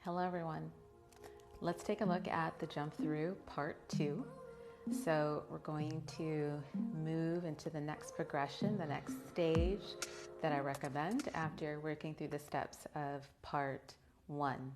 Hello everyone. Let's take a look at the jump through part 2. So we're going to move into the next progression, the next stage that I recommend after working through the steps of part 1.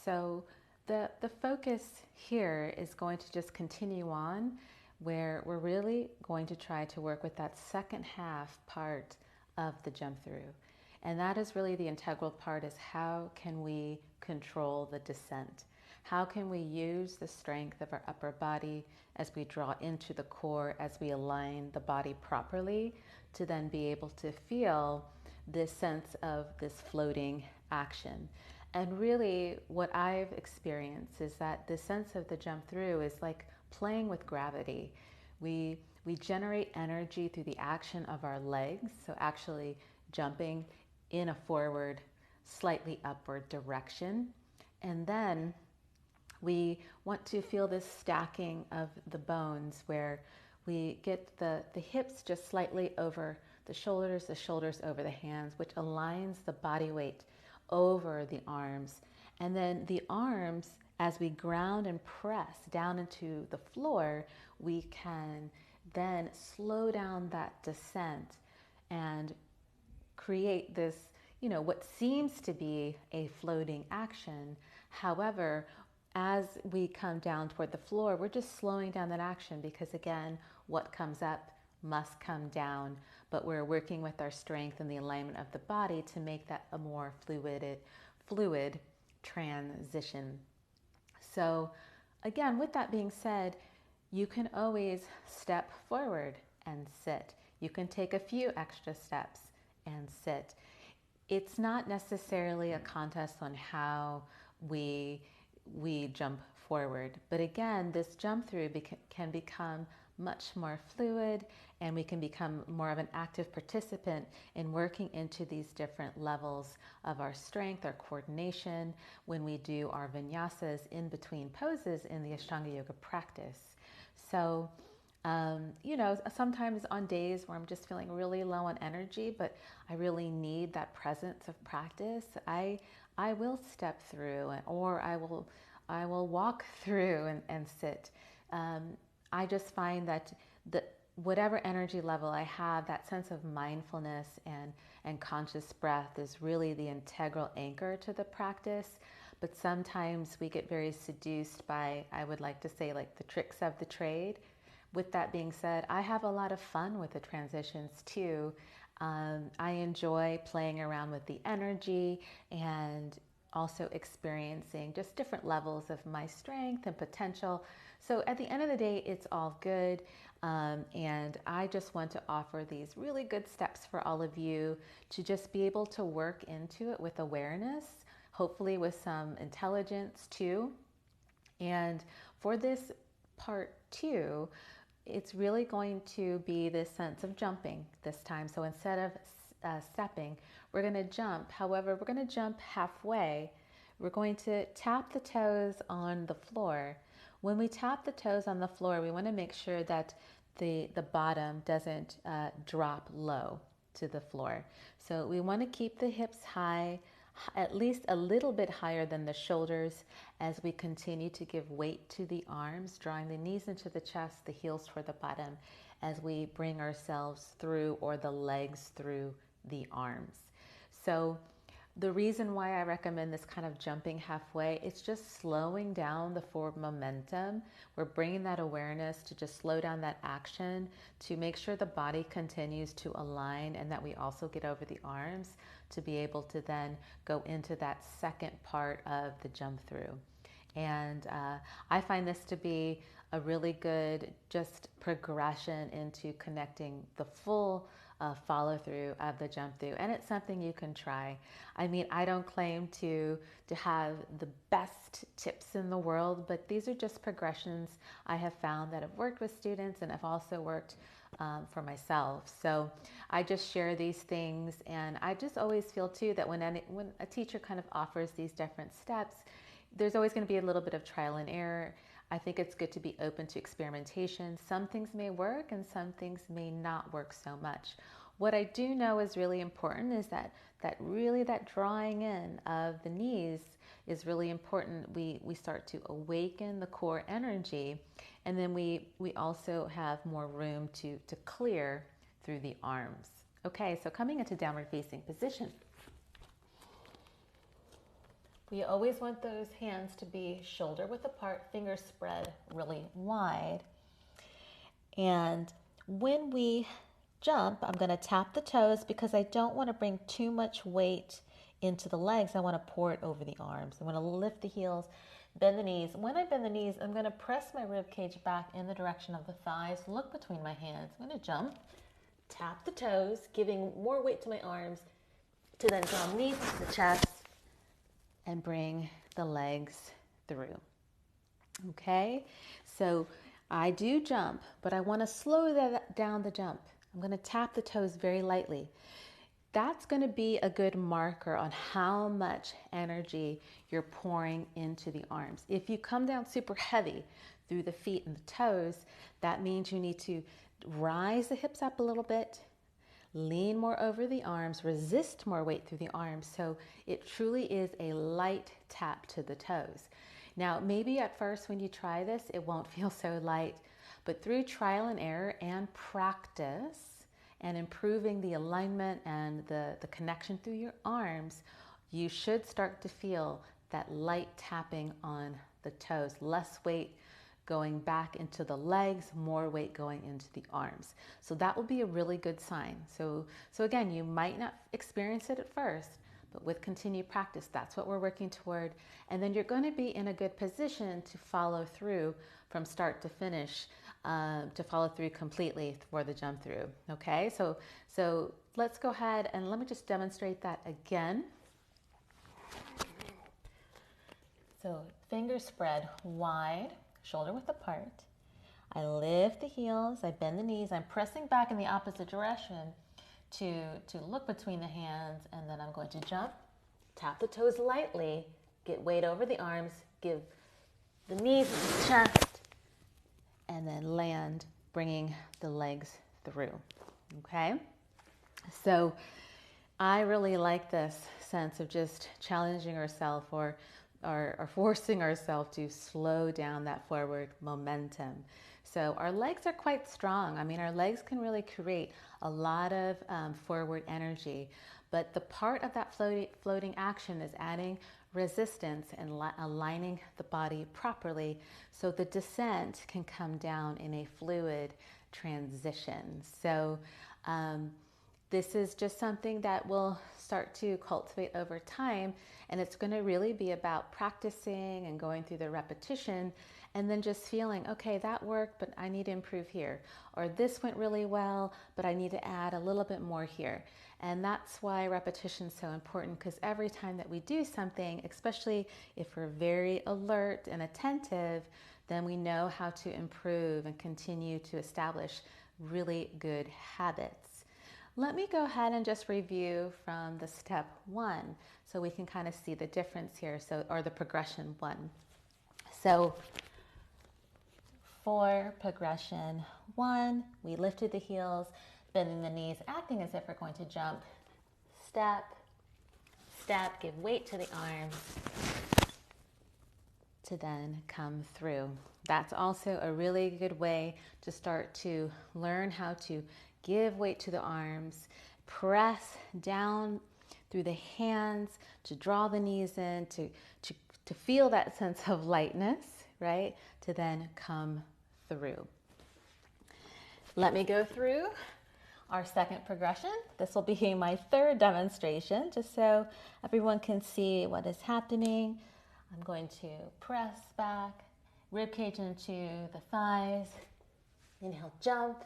So the focus here is going to just continue on where we're really going to try to work with that second half part of the jump through. And that is really the integral part, is how can we control the descent? How can we use the strength of our upper body as we draw into the core, as we align the body properly to then be able to feel this sense of this floating action? And really what I've experienced is that the sense of the jump through is like playing with gravity. We generate energy through the action of our legs, so actually jumping in a forward, slightly upward direction. And then we want to feel this stacking of the bones where we get the hips just slightly over the shoulders over the hands, which aligns the body weight over the arms. And then the arms, as we ground and press down into the floor, we can then slow down that descent and create this, what seems to be a floating action. However, as we come down toward the floor, we're just slowing down that action because, again, what comes up must come down, but we're working with our strength and the alignment of the body to make that a more fluid transition. So again, with that being said, you can always step forward and sit. You can take a few extra steps and sit. It's not necessarily a contest on how we jump forward, but again, this jump through can become much more fluid, and we can become more of an active participant in working into these different levels of our strength, our coordination, when we do our vinyasas in between poses in the Ashtanga Yoga practice. So sometimes on days where I'm just feeling really low on energy, but I really need that presence of practice, I will step through, or I will walk through and sit. I just find that whatever energy level I have, that sense of mindfulness and conscious breath is really the integral anchor to the practice. But sometimes we get very seduced by, I would like to say, like the tricks of the trade. With that being said, I have a lot of fun with the transitions too. I enjoy playing around with the energy and also experiencing just different levels of my strength and potential. So at the end of the day, it's all good. And I just want to offer these really good steps for all of you to just be able to work into it with awareness, hopefully with some intelligence too. And for this part 2, it's really going to be this sense of jumping this time. So instead of stepping, we're going to jump. However, we're going to jump halfway. We're going to tap the toes on the floor. When we tap the toes on the floor, we want to make sure that the bottom doesn't drop low to the floor. So we want to keep the hips high, at least a little bit higher than the shoulders, as we continue to give weight to the arms, drawing the knees into the chest, the heels toward the bottom, as we bring ourselves through, or the legs through the arms. So the reason why I recommend this kind of jumping halfway, it's just slowing down the forward momentum. We're bringing that awareness to just slow down that action to make sure the body continues to align, and that we also get over the arms to be able to then go into that second part of the jump through. And I find this to be a really good just progression into connecting the full follow through of the jump through, and it's something you can try. I mean, I don't claim to have the best tips in the world, but these are just progressions I have found that have worked with students, and have also worked for myself. So I just share these things, and I just always feel too that when a teacher kind of offers these different steps, there's always going to be a little bit of trial and error. I think it's good to be open to experimentation. Some things may work and some things may not work so much. What I do know is really important is that really that drawing in of the knees is really important. We start to awaken the core energy, and then we also have more room to clear through the arms. Okay, so coming into downward facing position. We always want those hands to be shoulder width apart, fingers spread really wide. And when we jump, I'm going to tap the toes because I don't want to bring too much weight into the legs. I want to pour it over the arms. I'm going to lift the heels, bend the knees. When I bend the knees, I'm going to press my rib cage back in the direction of the thighs, look between my hands. I'm going to jump, tap the toes, giving more weight to my arms, to then draw knees to the chest and bring the legs through. Okay, so I do jump, but I want to slow down the jump. I'm going to tap the toes very lightly. That's going to be a good marker on how much energy you're pouring into the arms. If you come down super heavy through the feet and the toes, that means you need to rise the hips up a little bit, lean more over the arms, resist more weight through the arms. So it truly is a light tap to the toes. Now, maybe at first when you try this, it won't feel so light, but through trial and error and practice and improving the alignment and the connection through your arms, you should start to feel that light tapping on the toes, less weight going back into the legs, more weight going into the arms. So that will be a really good sign. So again, you might not experience it at first, but with continued practice, that's what we're working toward. And then you're going to be in a good position to follow through from start to finish, to follow through completely for the jump through. Okay, so let's go ahead and let me just demonstrate that again. So fingers spread wide, shoulder width apart. I lift the heels, I bend the knees, I'm pressing back in the opposite direction to look between the hands, and then I'm going to jump, tap the toes lightly, get weight over the arms, give the knees to the chest, and then land, bringing the legs through. Okay? So I really like this sense of just challenging ourselves or forcing ourselves to slow down that forward momentum. So our legs are quite strong. I mean, our legs can really create a lot of forward energy, but the part of that floating action is adding resistance and aligning the body properly so the descent can come down in a fluid transition. So this is just something that we'll start to cultivate over time, and it's going to really be about practicing and going through the repetition and then just feeling, okay, that worked, but I need to improve here. Or this went really well, but I need to add a little bit more here. And that's why repetition is so important, because every time that we do something, especially if we're very alert and attentive, then we know how to improve and continue to establish really good habits. Let me go ahead and just review from the step one so we can kind of see the difference here, or the progression one. So for progression one, we lifted the heels, bending the knees, acting as if we're going to jump, step, step, give weight to the arms to then come through. That's also a really good way to start to learn how to give weight to the arms, press down through the hands to draw the knees in, to feel that sense of lightness, right? To then come through. Let me go through our second progression. This will be my third demonstration, just so everyone can see what is happening. I'm going to press back, rib cage into the thighs, inhale, jump,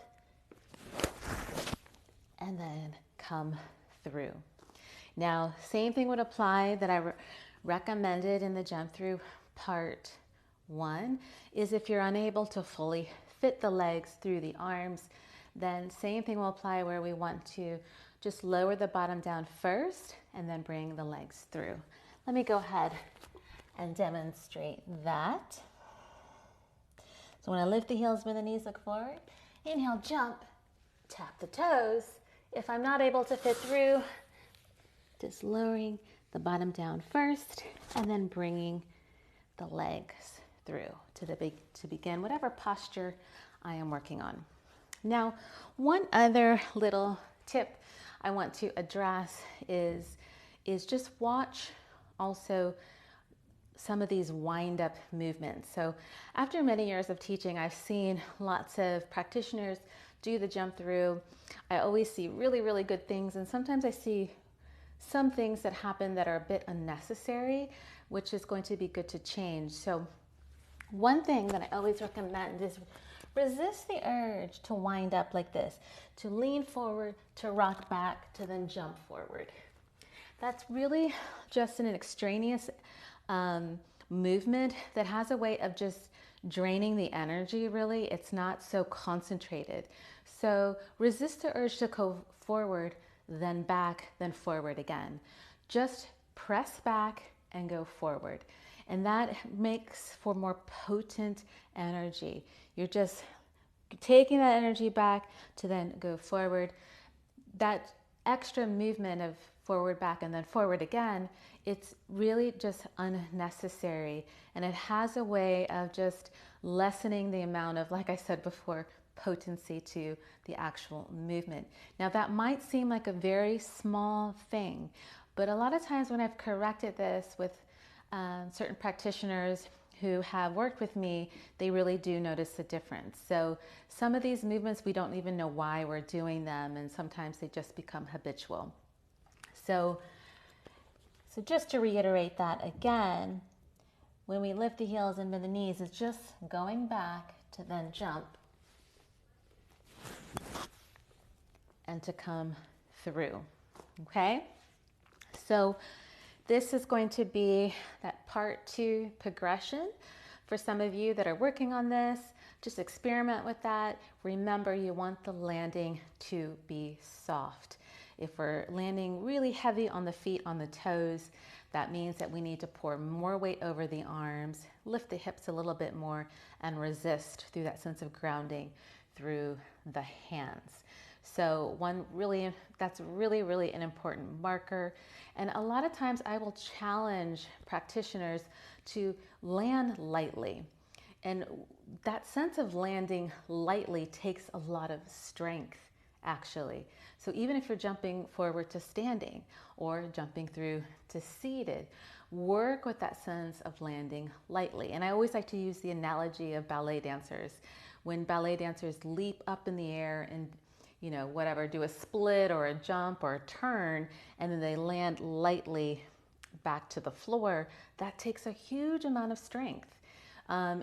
and then come through. Now, same thing would apply that I recommended in the jump through part one, is if you're unable to fully fit the legs through the arms, then same thing will apply where we want to just lower the bottom down first and then bring the legs through. Let me go ahead and demonstrate that. So when I lift the heels, bend the knees, look forward, inhale, jump, tap the toes. If I'm not able to fit through, just lowering the bottom down first, and then bringing the legs through to begin whatever posture I am working on. Now, one other little tip I want to address is just watch also some of these wind up movements. So after many years of teaching, I've seen lots of practitioners do the jump through. I always see really, really good things, and sometimes I see some things that happen that are a bit unnecessary, which is going to be good to change. So one thing that I always recommend is resist the urge to wind up like this, to lean forward, to rock back, to then jump forward. That's really just an extraneous movement that has a way of just draining the energy, really. It's not so concentrated. So resist the urge to go forward, then back, then forward again. Just press back and go forward. And that makes for more potent energy. You're just taking that energy back to then go forward. That extra movement of forward, back, and then forward again, it's really just unnecessary. And it has a way of just lessening the amount of, like I said before, potency to the actual movement. Now that might seem like a very small thing, but a lot of times when I've corrected this with certain practitioners who have worked with me, they really do notice the difference. So some of these movements, we don't even know why we're doing them, and sometimes they just become habitual. So just to reiterate that again, when we lift the heels and bend the knees, it's just going back to then jump and to come through, okay? So this is going to be that part 2 progression. For some of you that are working on this, just experiment with that. Remember, you want the landing to be soft. If we're landing really heavy on the feet, on the toes, that means that we need to pour more weight over the arms, lift the hips a little bit more, and resist through that sense of grounding through the hands. So that's really an important marker. And a lot of times I will challenge practitioners to land lightly. And that sense of landing lightly takes a lot of strength, actually. So even if you're jumping forward to standing or jumping through to seated, work with that sense of landing lightly. And I always like to use the analogy of ballet dancers. When ballet dancers leap up in the air and do a split or a jump or a turn, and then they land lightly back to the floor, that takes a huge amount of strength.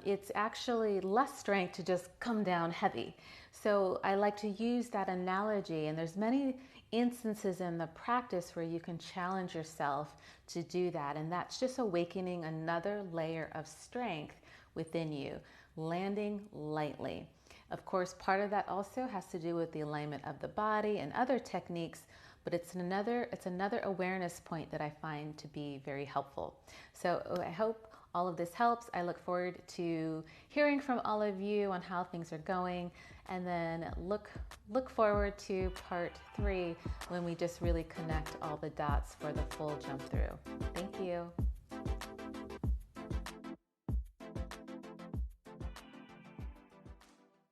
It's actually less strength to just come down heavy. So I like to use that analogy, and there's many instances in the practice where you can challenge yourself to do that, and that's just awakening another layer of strength within you, landing lightly. Of course, part of that also has to do with the alignment of the body and other techniques, but it's another awareness point that I find to be very helpful. So I hope all of this helps. I look forward to hearing from all of you on how things are going, and then look forward to part 3 when we just really connect all the dots for the full jump through. Thank you.